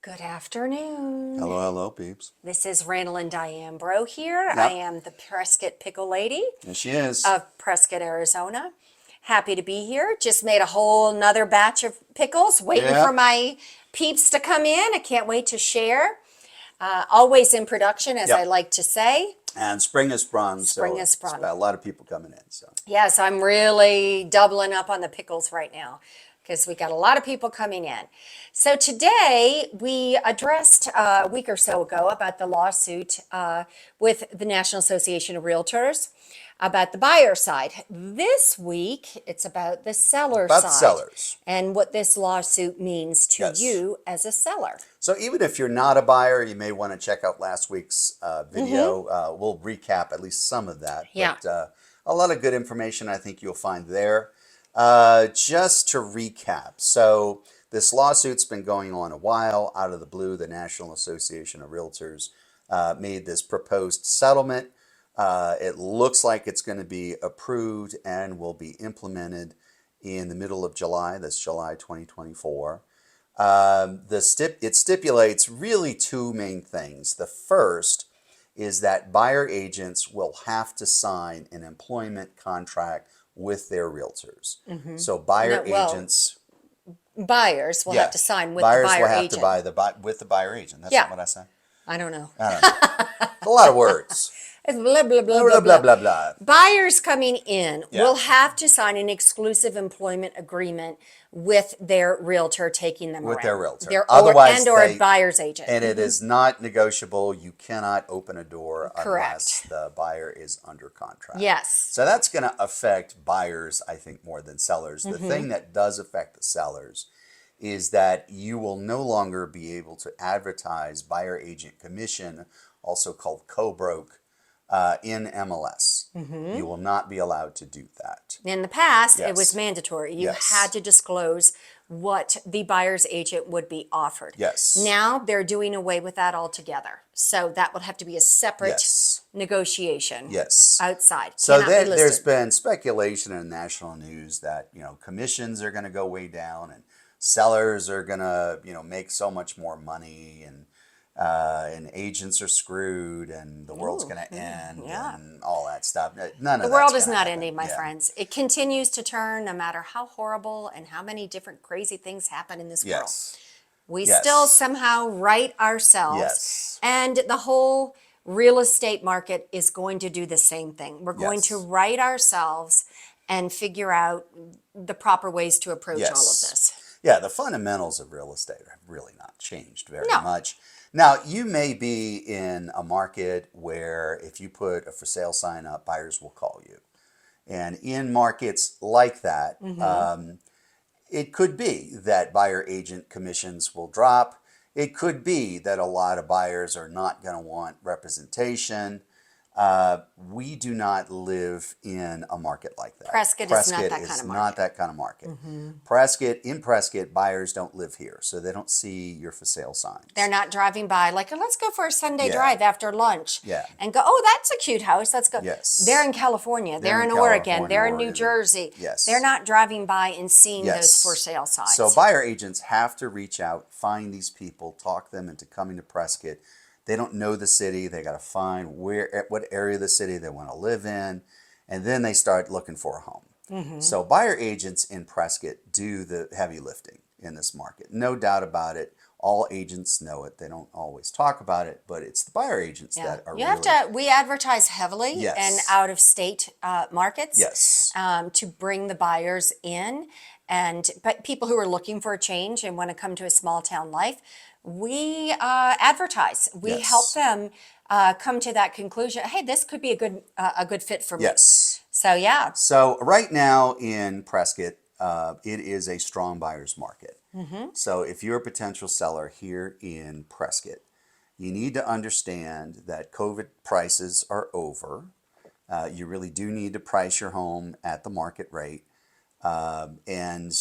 Good afternoon. Hello, hello, peeps. This is Randall and Diane Breaux here. Yep. I am the Prescott Pickle Lady Yes, she is. of Prescott, Arizona. Happy to be here. Just made a whole nother batch of pickles, waiting Yep. for my peeps to come in. I can't wait to share. Always in production, as Yep. I like to say. And spring has sprung, Spring so has sprung. it's got a lot of people coming in. So Yes, I'm really doubling up on the pickles right now because we got a lot of people coming in. So today we addressed a week or so ago about the lawsuit with the National Association of Realtors about the buyer side. This week it's about the seller about side sellers. and what this lawsuit means to Yes. you as a seller. So even if you're not a buyer, you may want to check out last week's video. We'll recap at least some of that. Yeah. But a lot of good information I think you'll find there. Just to recap, so this lawsuit's been going on a while. Out of the blue, the National Association of Realtors made this proposed settlement. It looks like it's going to be approved and will be implemented in the middle of July. That's July 2024. It stipulates really two main things. The first is that buyer agents will have to sign an employment contract with their realtors. So buyer No, well, agents, Buyers will have to sign with the buyers buyer will have agent. to buy with the buyer agent. That's Yeah. not what I said. I don't know. I don't know. It's a lot of words. It's blah, blah, blah, Blah blah, blah blah. blah blah. Buyers coming in Yeah. will have to sign an exclusive employment agreement with their realtor taking them With around. their realtor. Their, Otherwise, or a they- buyer's agent. And it is not negotiable. You cannot open a door Correct. unless the buyer is under contract. Yes. So that's going to affect buyers, I think, more than sellers. The thing that does affect the sellers is that you will no longer be able to advertise buyer agent commission, also called co-broke, in MLS. You will not be allowed to do that. In the past, it was Yes. mandatory. You Yes. had to disclose what the buyer's agent would be offered. Yes. Now they're doing away with that altogether. So that would have to be a separate Yes. negotiation Yes. outside. So Cannot be there's listed. been speculation in national news that commissions are going to go way down and sellers are going to make so much more money and agents are screwed and the world's Ooh, going to end yeah. and all that stuff. None of The world that's is gonna not happen. ending, my Yeah. friends. It continues to turn no matter how horrible and how many different crazy things happen in this world. Yes. We Yes. still somehow right ourselves. Yes. And the whole real estate market is going to do the same thing. We're going Yes. to right ourselves and figure out the proper ways to approach all of Yes. this. Yeah, the fundamentals of real estate have really not changed very No. much. Now, you may be in a market where if you put a for sale sign up, buyers will call you. And in markets like that, it could be that buyer agent commissions will drop. It could be that a lot of buyers are not going to want representation. We do not live in a market like that. Prescott is not that kind of is market. not that kind of market. In Prescott, buyers don't live here, so they don't see your for sale signs. They're not driving by like, let's go for a Sunday Yeah. drive after lunch. Yeah. And go, oh, that's a cute house. Let's go. Yes. They're in California. They're in Oregon. They're in New Jersey. Yes. They're not driving by and seeing Yes. those for sale signs. So buyer agents have to reach out, find these people, talk them into coming to Prescott. They don't know the city. They got to find what area of the city they want to live in, and then they start looking for a home. So buyer agents in Prescott do the heavy lifting in this market. No doubt about it. All agents know it. They don't always talk about it, but it's the buyer agents that are You have to. We advertise heavily Yes. in out of state markets. Yes. To bring the buyers in, but people who are looking for a change and want to come to a small town life, we advertise. We Yes. help them come to that conclusion. Hey, this could be a good fit for me. Yes. So yeah. So right now in Prescott, it is a strong buyer's market. So if you're a potential seller here in Prescott, you need to understand that COVID prices are over. You really do need to price your home at the market rate, and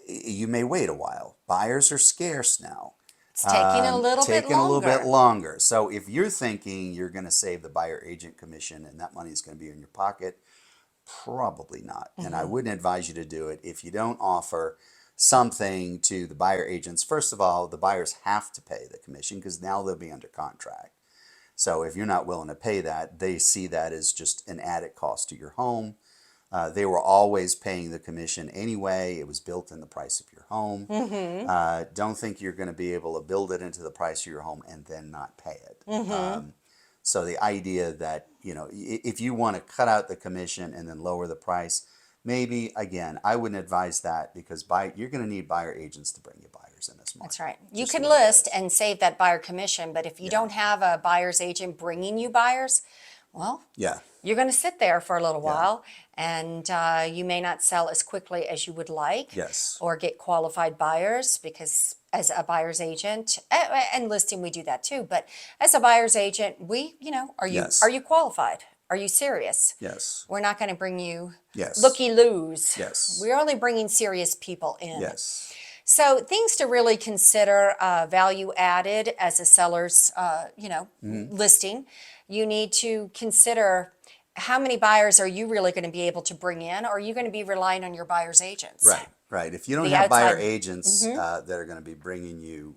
you may wait a while. Buyers are scarce now. It's taking a little bit Taking a little bit longer. longer. So if you're thinking you're going to save the buyer agent commission and that money is going to be in your pocket, probably not. And I wouldn't advise you to do it if you don't offer something to the buyer agents. First of all, the buyers have to pay the commission because now they'll be under contract. So if you're not willing to pay that, they see that as just an added cost to your home. They were always paying the commission anyway. It was built in the price of your home. Don't think you're going to be able to build it into the price of your home and then not pay it. So the idea that, if you want to cut out the commission and then lower the price, maybe, again, I wouldn't advise that because you're going to need buyer agents to bring you buyers in this market. That's right. You Just can the way it list is. and save that buyer commission, but if you don't have a buyer's agent bringing you buyers, well, Yeah. you're going to sit there for a little while, and you may not sell as quickly as you would like. Yes. Or get qualified buyers, because as a buyer's agent, and listing we do that too, but as a buyer's agent, Yes. are you qualified? Are you serious? Yes. We're not going to bring you Yes. looky-loos. Yes. We're only bringing serious people in. Yes. So things to really consider, value added as a seller's, listing. You need to consider how many buyers are you really going to be able to bring in, or are you going to be relying on your buyer's agents? Right. Right. If you don't The have buyer outside- agents that are going to be bringing you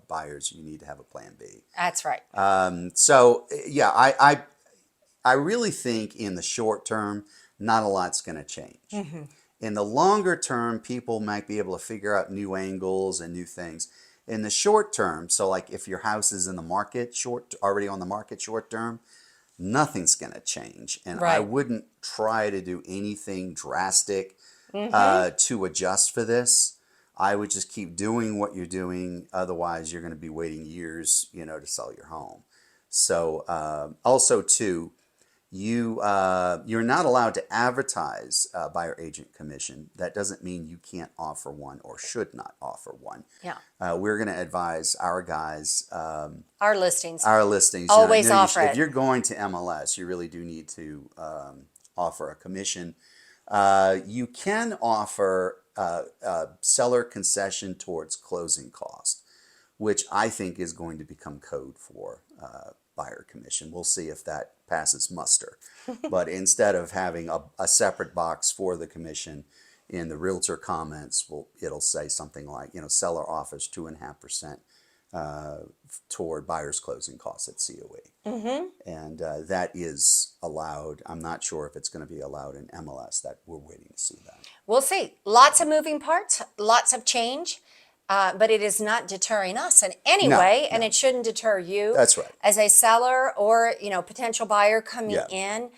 buyers, you need to have a plan B. That's right. So yeah, I really think in the short term, not a lot's going to change. In the longer term, people might be able to figure out new angles and new things. In the short term, so like if your house is in the market already on the market short term, nothing's going to change. And I Right. wouldn't try to do anything drastic to adjust for this. I would just keep doing what you're doing. Otherwise, you're going to be waiting years, to sell your home. So also too, you're not allowed to advertise buyer agent commission. That doesn't mean you can't offer one or should not offer one. Yeah. We're going to advise our guys, Our listings. our listings. Always offer if it. you're going to MLS, you really do need to offer a commission. You can offer a seller concession towards closing costs, which I think is going to become code for buyer commission. We'll see if that passes muster. But instead of having a separate box for the commission, in the Realtor comments, it'll say something like, seller offers 2.5% toward buyer's closing costs at COE. And that is allowed. I'm not sure if it's going to be allowed in MLS. That we're waiting to see that. We'll see. Lots of moving parts, lots of change, but it is not deterring us in any No, way, and no. it shouldn't deter you. That's right. As a seller or potential buyer coming Yeah. in,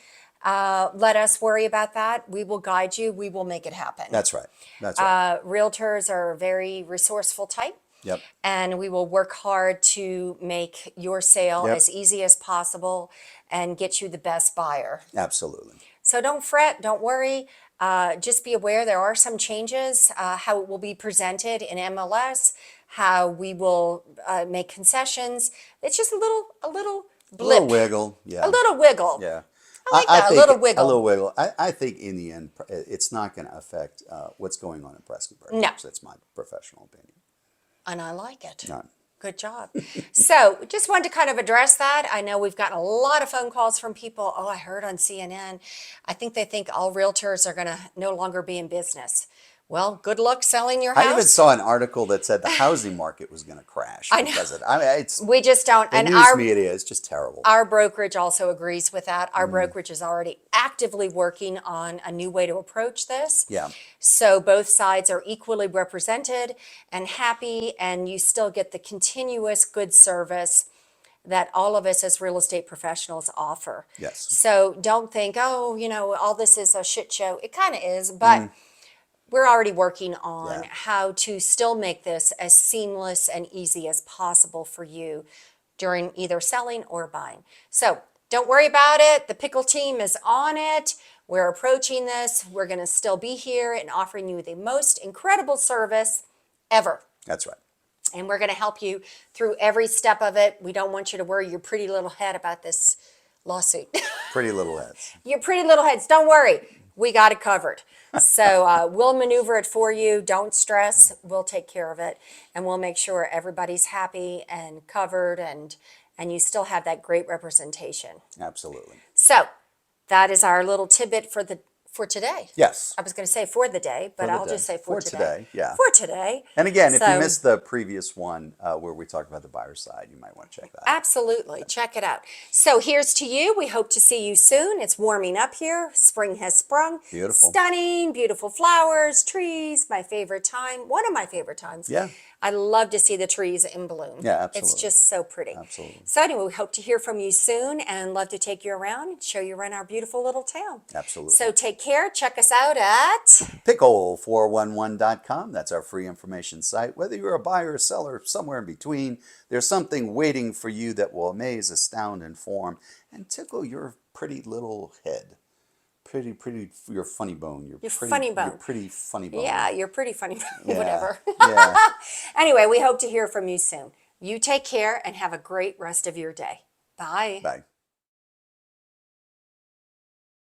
let us worry about that. We will guide you. We will make it happen. That's right. That's right. Realtors are a very resourceful type. Yep. And we will work hard to make your sale Yep. as easy as possible and get you the best buyer. Absolutely. So don't fret, don't worry. Just be aware there are some changes, how it will be presented in MLS, how we will make concessions. It's just a little A blip, little wiggle. Yeah. a little wiggle. Yeah. I like that, a little wiggle. A little wiggle. I think in the end, it's not going to affect what's going on in Prescott. No. That's my professional opinion. And I like it. None. Good job. So just wanted to kind of address that. I know we've gotten a lot of phone calls from people. Oh, I heard on CNN. I think they think all realtors are going to no longer be in business. Well, good luck selling your house. I even saw an article that said the housing market was going to crash. I know. Because it's We just don't. the And news media is just terrible. our brokerage also agrees with that. Our brokerage is already actively working on a new way to approach this. Yeah. So both sides are equally represented and happy, and you still get the continuous good service that all of us as real estate professionals offer. Yes. So don't think, oh, all this is a shit show. It kind of is, but we're already working on Yeah. how to still make this as seamless and easy as possible for you during either selling or buying. So don't worry about it. The Pickle team is on it. We're approaching this. We're going to still be here and offering you the most incredible service ever. That's right. And we're going to help you through every step of it. We don't want you to worry your pretty little head about this lawsuit. Pretty little heads. Your pretty little heads, don't worry. We got it covered. So we'll maneuver it for you. Don't stress. We'll take care of it. And we'll make sure everybody's happy and covered and you still have that great representation. Absolutely. So that is our little tidbit For today. Yes. I was going to say for the day, but For the I'll day. just say for For today, yeah. For today. And again, if you So- missed the previous one where we talked about the buyer side, you might want to check that out. Absolutely. Check it out. So here's to you. We hope to see you soon. It's warming up here. Spring has sprung. Beautiful. Stunning, beautiful flowers, trees, my favorite time. One of my favorite times. Yeah. I love to see the trees in bloom. Yeah, It's absolutely. just so pretty. Absolutely. So anyway, we hope to hear from you soon and love to take you around and show you around our beautiful little town. Absolutely. So take care. Check us out at Pickle411.com. That's our free information site. Whether you're a buyer or seller, somewhere in between, there's something waiting for you that will amaze, astound, inform, and tickle your pretty little head. Pretty, your funny bone. Your pretty, funny bone. Your pretty funny bone. Yeah, you're pretty funny. Yeah, Whatever. Yeah. Anyway, we hope to hear from you soon. You take care and have a great rest of your day. Bye. Bye.